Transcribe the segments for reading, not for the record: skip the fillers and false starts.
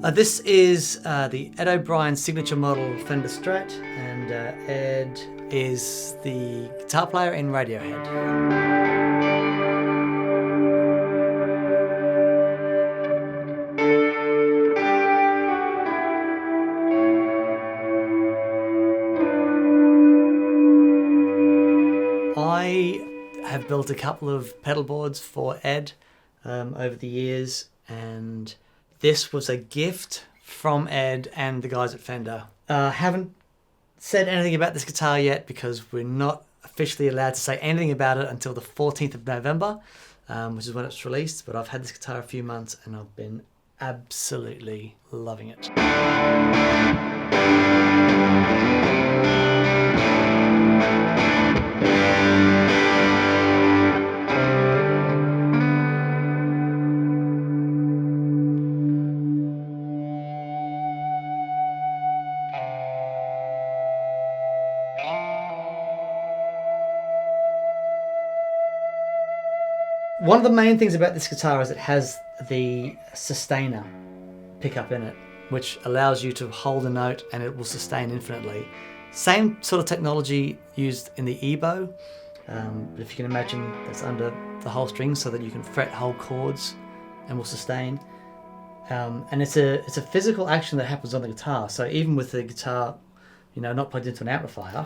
This is the Ed O'Brien signature model Fender Strat, and Ed is the guitar player in Radiohead. I have built a couple of pedal boards for Ed over the years, and this was a gift from Ed and the guys at Fender. Haven't said anything about this guitar yet because we're not officially allowed to say anything about it until the 14th of November, which is when it's released, but I've had this guitar a few months and I've been absolutely loving it. One of the main things about this guitar is it has the sustainer pickup in it, which allows you to hold a note and it will sustain infinitely. Same sort of technology used in the EBow, if you can imagine, that's under the whole string so that you can fret whole chords and will sustain. And it's a physical action that happens on the guitar. So even with the guitar, not plugged into an amplifier,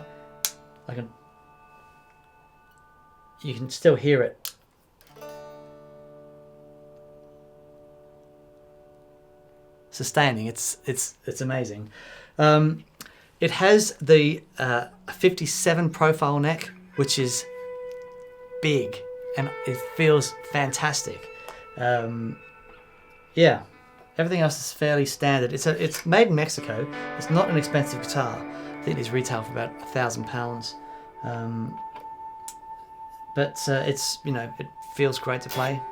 you can still hear it. Sustaining, it's amazing. It has the 57 profile neck, which is big, and it feels fantastic. Yeah, everything else is fairly standard. It's made in Mexico. It's not an expensive guitar. I think these retail for about £1,000. But it's it feels great to play.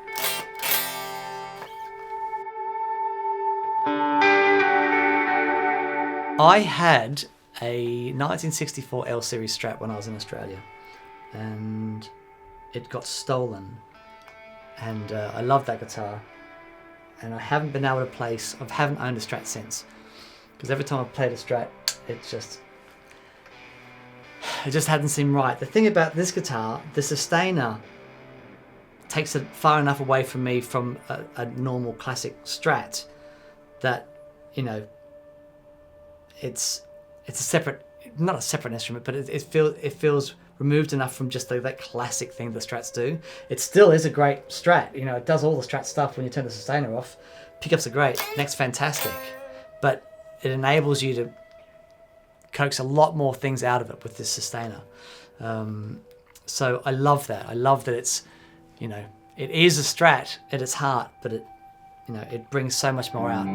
I had a 1964 L Series Strat when I was in Australia, and it got stolen, and I love that guitar, and I haven't been able to I haven't owned a Strat since, because every time I've played a Strat, it just hadn't seemed right. The thing about this guitar, the sustainer takes it far enough away from me from a normal classic Strat that, it's a separate, not a separate instrument, but it feels removed enough from just that classic thing that Strats do. It still is a great Strat. It does all the Strat stuff when you turn the sustainer off. Pickups are great, neck's fantastic, but it enables you to coax a lot more things out of it with this sustainer. So I love that. I love that it's, it is a Strat at its heart, but it brings so much more out.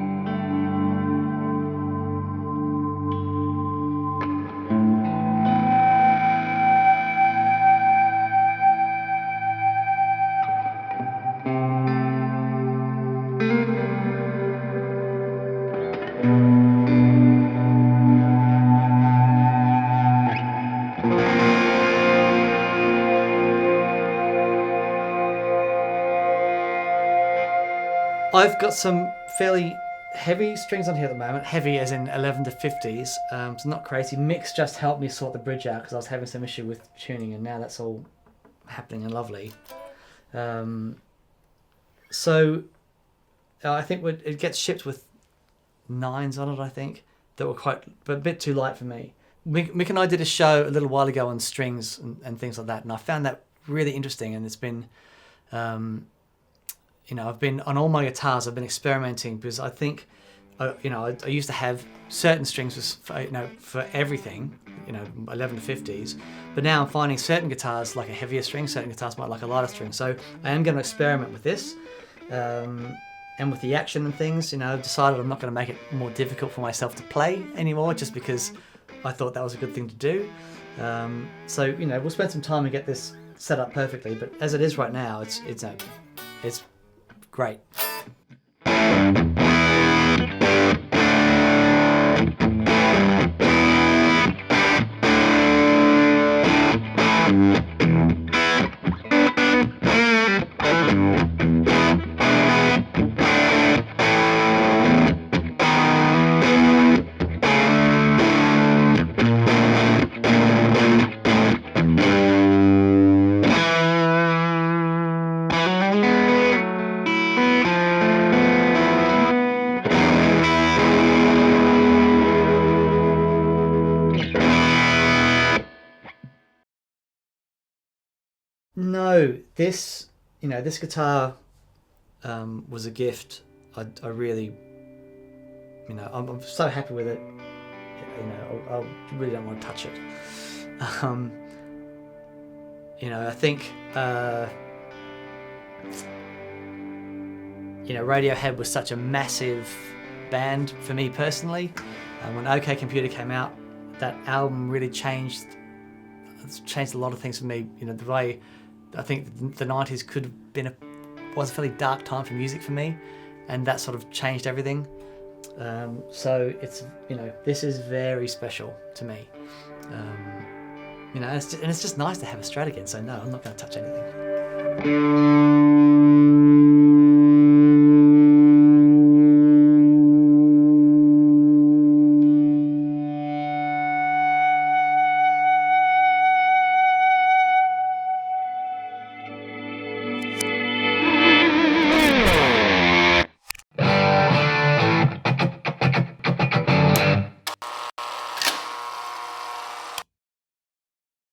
I've got some fairly heavy strings on here at the moment, heavy as in 11 to 50s, so not crazy. Mix just helped me sort the bridge out because I was having some issue with tuning, and now that's all happening and lovely. So I think it gets shipped with 9s on it, I think, that were but a bit too light for me. Mick and I did a show a little while ago on strings and things like that, and I found that really interesting, and it's been... I've been on all my guitars. I've been experimenting because I think, I used to have certain strings for everything, 11 to 50s. But now I'm finding certain guitars like a heavier string, certain guitars might like a lighter string. So I am going to experiment with this, and with the action and things. I've decided I'm not going to make it more difficult for myself to play anymore, just because I thought that was a good thing to do. So we'll spend some time and get this set up perfectly. But as it is right now, it's great. No, this this guitar was a gift. I really, I'm so happy with it. I really don't want to touch it. I think Radiohead was such a massive band for me personally. When OK Computer came out, that album really changed a lot of things for me. The way I think the 90s could have been was a fairly dark time for music for me, and that sort of changed everything. So it's this is very special to me. And it's just nice to have a Strat again. So no, I'm not going to touch anything.